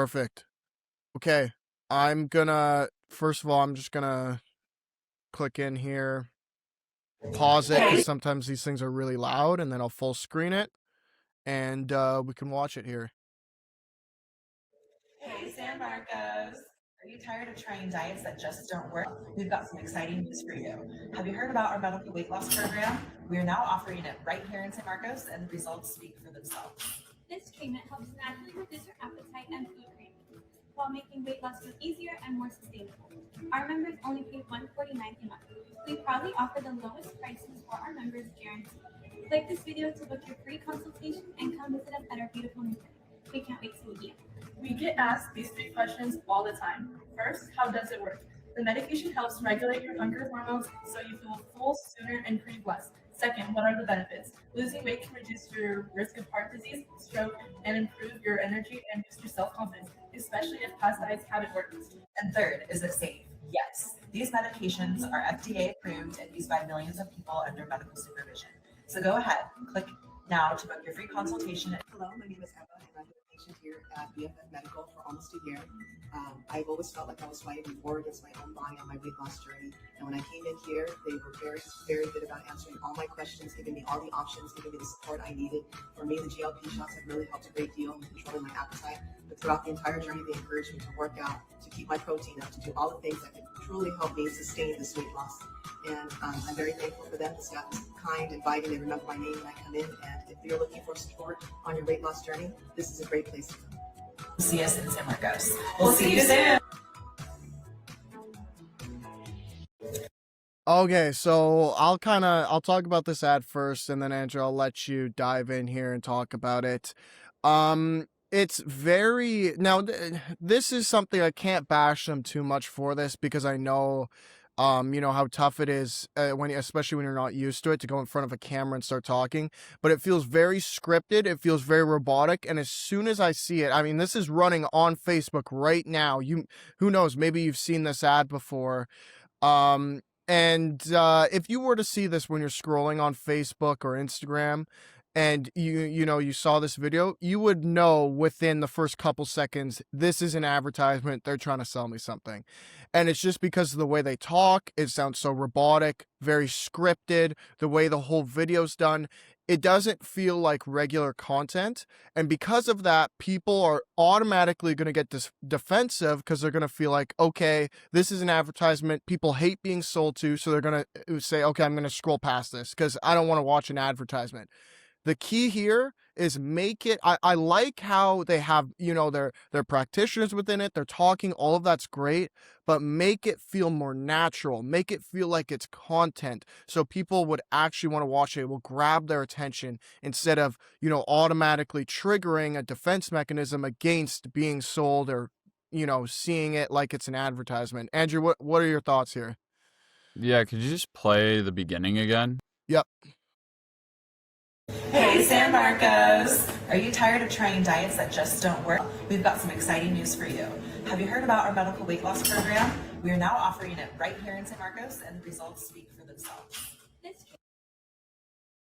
Perfect. Okay. First of all, I'm just gonna click in here, pause it, because sometimes these things are really loud, and then I'll full screen it, and we can watch it here. Hey, San Marcos. Are you tired of trying diets that just don't work? We've got some exciting news for you. Have you heard about our medical weight loss program? We are now offering it right here in San Marcos, and the results speak for themselves. This treatment helps naturally reduce your appetite and food cravings while making weight loss feel easier and more sustainable. Our members only pay $149 a month. We proudly offer the lowest prices for our members guaranteed. Click this video to book your free consultation and come visit us at our beautiful new clinic. We can't wait to meet you. We get asked these three questions all the time. First, how does it work? The medication helps regulate your hunger hormones so you feel full sooner and crave less. Second, what are the benefits? Losing weight can reduce your risk of heart disease, stroke, and improve your energy and boost your self-confidence, especially if past diets haven't worked. And third, is it safe? Yes. These medications are FDA approved and used by millions of people under medical supervision. So go ahead, click now to book your free consultation. Hello, my name is Emma, and I've been a patient here at BFF Medical for almost a year. I've always felt like I was fighting war against my own body on my weight loss journey. And when I came in here, they were very, very good about answering all my questions, giving me all the options, giving me the support I needed. For me, the GLP shots have really helped a great deal in controlling my appetite. But throughout the entire journey, they encouraged me to work out, to keep my protein up, to do all the things that could truly help me sustain this weight loss. And I'm very thankful for them. The staff is kind, inviting, they remember my name when I come in. And if you're looking for support on your weight loss journey, this is a great place to come. See us in San Marcos. We'll see you soon. Okay, so I'll talk about this ad first, and then Andrew, I'll let you dive in here and talk about it. It's very this is something I can't bash them too much for this, because I know how tough it is especially when you're not used to it, to go in front of a camera and start talking. But it feels very scripted. It feels very robotic. And as soon as I see it, I mean, this is running on Facebook right now. Who knows? Maybe you've seen this ad before. If you were to see this when you're scrolling on Facebook or Instagram, and you saw this video, you would know within the first couple seconds, this is an advertisement. They're trying to sell me something. And it's just because of the way they talk. It sounds so robotic, very scripted, the way the whole video's done. It doesn't feel like regular content. And because of that, people are automatically going to get defensive, because they're going to feel like, okay, this is an advertisement. People hate being sold to. So they're going to say, okay, I'm going to scroll past this because I don't want to watch an advertisement. The key here is make it, I like how they have, their practitioners within it. They're talking, all of that's great, but make it feel more natural. Make it feel like it's content. So people would actually want to watch it. It will grab their attention, instead of, automatically triggering a defense mechanism against being sold, or, seeing it like it's an advertisement. Andrew, what are your thoughts here? Yeah, could you just play the beginning again? Yep. Hey, San Marcos. Are you tired of trying diets that just don't work? We've got some exciting news for you. Have you heard about our medical weight loss program? We are now offering it right here in San Marcos, and the results speak for themselves.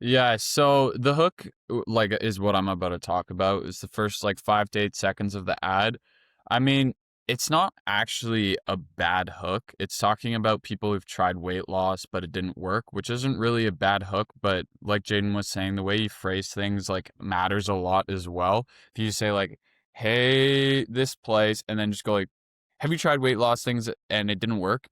Yeah, so the hook, is what I'm about to talk about. Is the first 5 to 8 seconds of the ad. I mean, it's not actually a bad hook. It's talking about people who've tried weight loss, but it didn't work, which isn't really a bad hook. But like Jaden was saying, the way you phrase things matters a lot as well. If you say hey, this place, and then just go have you tried weight loss things and it didn't work?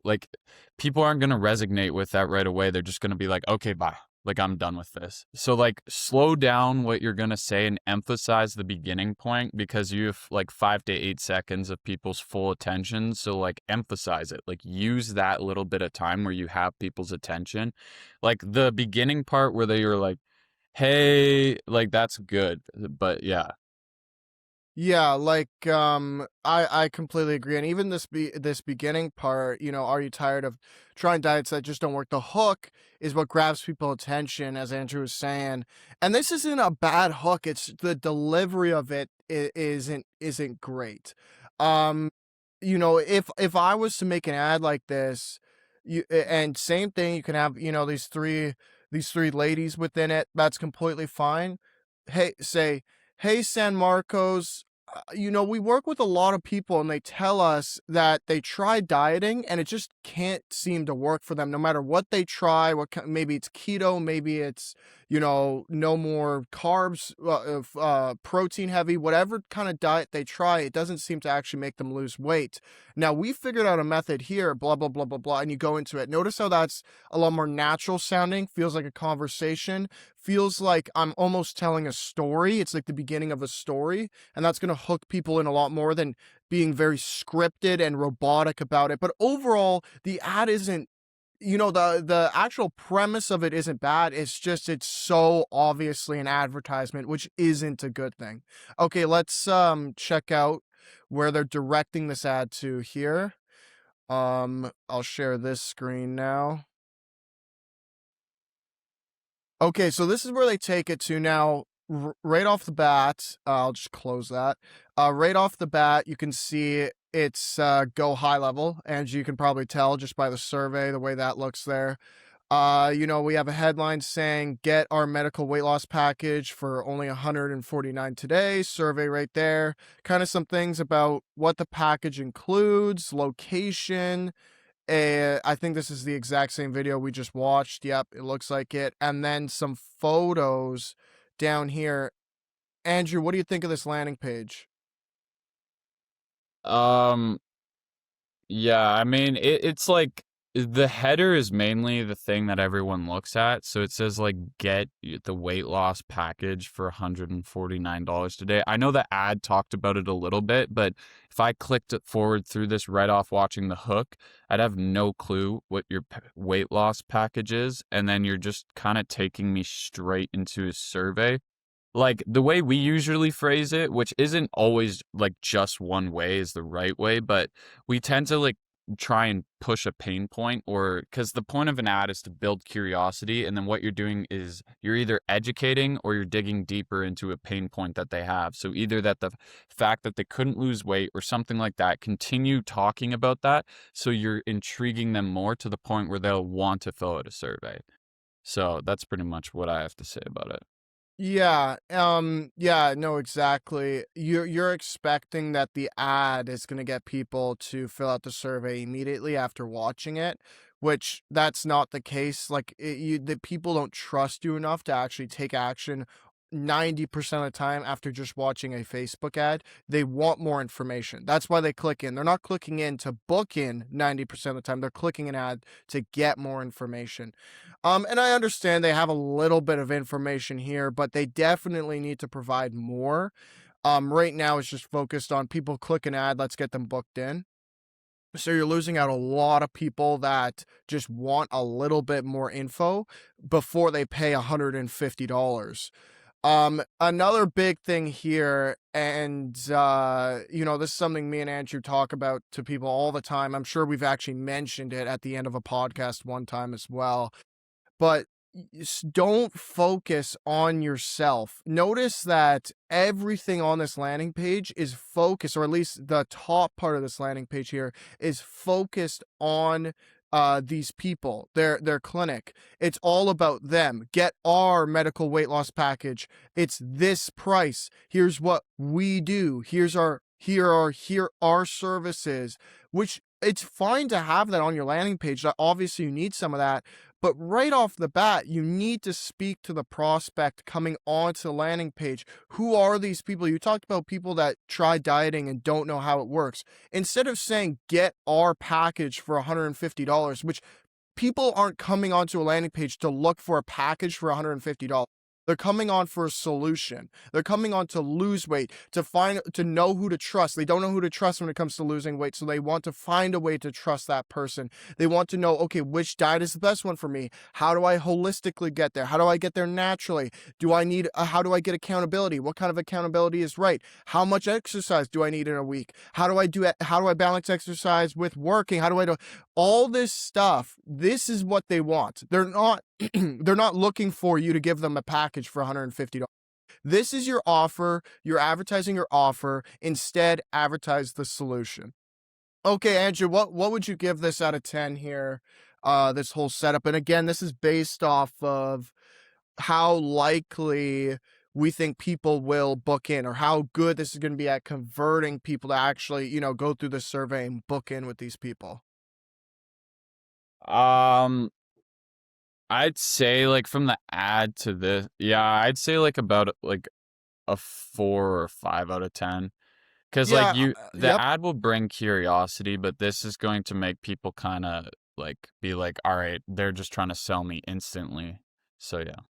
People aren't going to resonate with that right away. They're just going to be okay, bye. I'm done with this. So slow down what you're going to say and emphasize the beginning point, because you have 5 to 8 seconds of people's full attention. So emphasize it, use that little bit of time where you have people's attention. The beginning part where you're hey, that's good. But yeah. Yeah, I completely agree. And even this beginning part, are you tired of trying diets that just don't work? The hook is what grabs people's attention, as Andrew was saying. And this isn't a bad hook. It's the delivery of it isn't great. If I was to make an ad like this, and same thing, you can have, these three ladies within it. That's completely fine. Hey, San Marcos, we work with a lot of people and they tell us that they try dieting and it just can't seem to work for them no matter what they try. Maybe it's keto, maybe it's, no more carbs, protein heavy, whatever kind of diet they try, it doesn't seem to actually make them lose weight. Now, we figured out a method here, blah, blah, blah, blah, blah, and you go into it. Notice how that's a lot more natural sounding, feels like a conversation, feels like I'm almost telling a story. It's like the beginning of a story, and that's going to hook people in a lot more than being very scripted and robotic about it. But overall, the ad isn't, the actual premise of it isn't bad. It's just, it's so obviously an advertisement, which isn't a good thing. Okay, let's check out where they're directing this ad to here. I'll share this screen now. Okay, so this is where they take it to now. Right off the bat, I'll just close that. Right off the bat, you can see it's go high level, and you can probably tell just by the survey, the way that looks there. We have a headline saying, get our medical weight loss package for only $149 today. Survey right there. Kind of some things about what the package includes, location. I think this is the exact same video we just watched. Yep, it looks like it. And then some photos down here. Andrew, what do you think of this landing page? Yeah, I mean, it's like the header is mainly the thing that everyone looks at. So it says like get the weight loss package for $149 today. I know the ad talked about it a little bit, but if I clicked it forward through this right off watching the hook, I'd have no clue what your weight loss package is. And then you're just kind of taking me straight into a survey. Like the way we usually phrase it, which isn't always like just one way is the right way, but we tend to like try and push a pain point, or because the point of an ad is to build curiosity, and then what you're doing is you're either educating or you're digging deeper into a pain point that they have. So either that the fact that they couldn't lose weight or something like that, continue talking about that, so you're intriguing them more to the point where they'll want to fill out a survey. So that's pretty much what I have to say about it. Yeah, yeah, no, exactly. You're expecting that the ad is going to get people to fill out the survey immediately after watching it, which that's not the case. Like the people don't trust you enough to actually take action 90% of the time after just watching a Facebook ad. They want more information. That's why they click in. They're not clicking in to book in 90% of the time. They're clicking an ad to get more information. And I understand they have a little bit of information here, but they definitely need to provide more. Right now it's just focused on people click an ad, let's get them booked in. So you're losing out a lot of people that just want a little bit more info before they pay $150. Another big thing here, and this is something me and Andrew talk about to people all the time. I'm sure we've actually mentioned it at the end of a podcast one time as well. But don't focus on yourself. Notice that everything on this landing page is focused, or at least the top part of this landing page here is focused on these people, their clinic. It's all about them. Get our medical weight loss package. It's this price. Here's what we do. Here are services, which it's fine to have that on your landing page. Obviously you need some of that, but right off the bat, you need to speak to the prospect coming onto the landing page. Who are these people? You talked about people that try dieting and don't know how it works. Instead of saying, get our package for $150, which people aren't coming onto a landing page to look for a package for $150. They're coming on for a solution. They're coming on to lose weight, to know who to trust. They don't know who to trust when it comes to losing weight, so they want to find a way to trust that person. They want to know, okay, which diet is the best one for me? How do I holistically get there? How do I get there naturally? How do I get accountability? What kind of accountability is right? How much exercise do I need in a week? How do I balance exercise with working? How do I do all this stuff? This is what they want. They're not they're not looking for you to give them a package for $150. This is your offer. You're advertising your offer. Instead, advertise the solution. Okay, Andrew, what would you give this out of 10 here? This whole setup. And again, this is based off of how likely we think people will book in, or how good this is going to be at converting people to actually, go through the survey and book in with these people? Um, I'd say like from the ad to this, yeah, I'd say like about like a 4 or 5 out of 10. Because like Yeah, the yep. ad will bring curiosity, but this is going to make people kind of like be like, all right, they're just trying to sell me instantly. So yeah.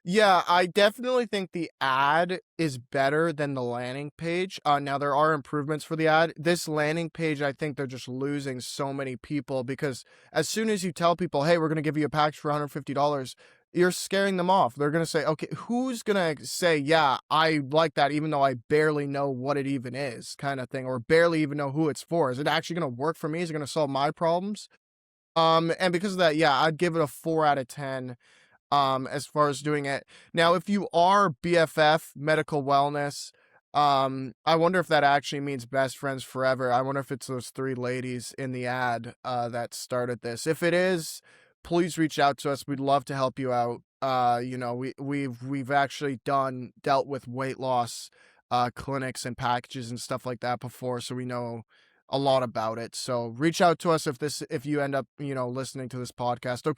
Yeah, I definitely think the ad is better than the landing page. Now there are improvements for the ad. This landing page, I think they're just losing so many people because as soon as you tell people, hey, we're going to give you a package for $150, you're scaring them off. They're going to say, okay, who's going to say, yeah, I like that, even though I barely know what it even is, kind of thing, or barely even know who it's for. Is it actually going to work for me? Is it going to solve my problems? And because of that, yeah, I'd give it a 4 out of 10 as far as doing it. Now, if you are BFF medical wellness, I wonder if that actually means best friends forever. I wonder if it's those 3 ladies in the ad that started this. If it is, please reach out to us. We'd love to help you out. We've actually dealt with weight loss clinics and packages and stuff like that before, so we know a lot about it. So reach out to us if you end up, listening to this podcast. Okay.